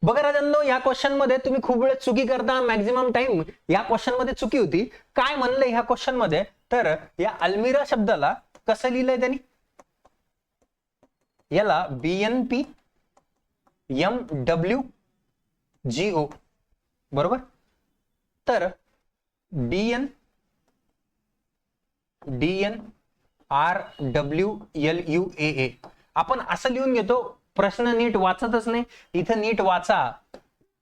बघा राजांनो, या क्वेश्चन मध्ये तुम्ही खूप वेळ चुकी करता. मॅक्झिमम टाइम या क्वेश्चन मध्ये चुकी होती. काय म्हणलंय ह्या क्वेश्चन मध्ये, तर या अल्मिरा शब्दाला कसं लिहिलंय त्यांनी, याला BNP MWGO बरोबर. तर DNRWLUAA आपण असं लिहून घेतो. प्रश्न नीट वाचतच नाही. इथं नीट वाचा.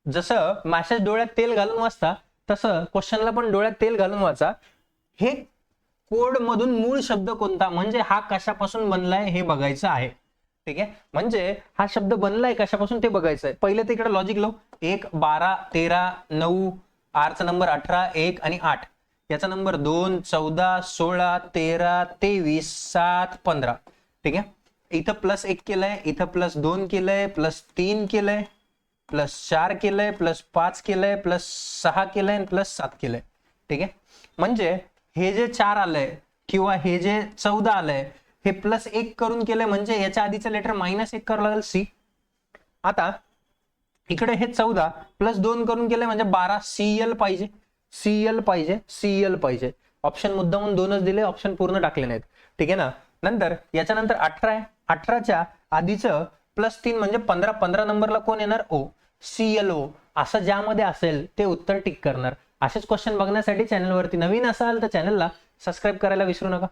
जसं मॅसेज डोळ्यात तेल घालून वाचता, तसं क्वेश्चनला पण डोळ्यात तेल घालून वाचा. हे कोड मधून मूळ शब्द कोणता, म्हणजे हा कशापासून बनलाय हे बघायचं आहे. ठीक आहे, म्हणजे हा शब्द बनलाय कशापासून ते बघायचं आहे. पहिले तर इकडे लॉजिक लावू. 1 12 13 9, R चा नंबर 18, 1 आणि 8, याचा नंबर 2 14 16 13 23 7 15. ठीक आहे, इथं +1 केलंय, इथं +2 केलंय, +3 केलंय, +4 केलंय, +5 केलंय, +6 केलंय आणि +7 केलंय. ठीक आहे, म्हणजे हे जे 4 आलंय किंवा हे जे 14 आलंय हे +1 करून केलंय, म्हणजे याच्या आधीचं लेटर -1 करावं लागेल C. आता इकडे हे 14 +2 करून केलंय म्हणजे 12 CL पाहिजे, CL पाहिजे, CL पाहिजे. ऑप्शन मुद्दामून 2च दिले, ऑप्शन पूर्ण टाकले नाहीत. ठीक आहे ना. नंतर याच्यानंतर 18 आहे. 18च्या आधीचं +3 म्हणजे 15, 15 नंबरला कोण येणार, O, CLO. असं ज्यामध्ये असेल ते उत्तर टिक करणार. असेच क्वेश्चन बघण्यासाठी चॅनलवरती नवीन असाल तर चॅनलला सबस्क्राईब करायला विसरू नका.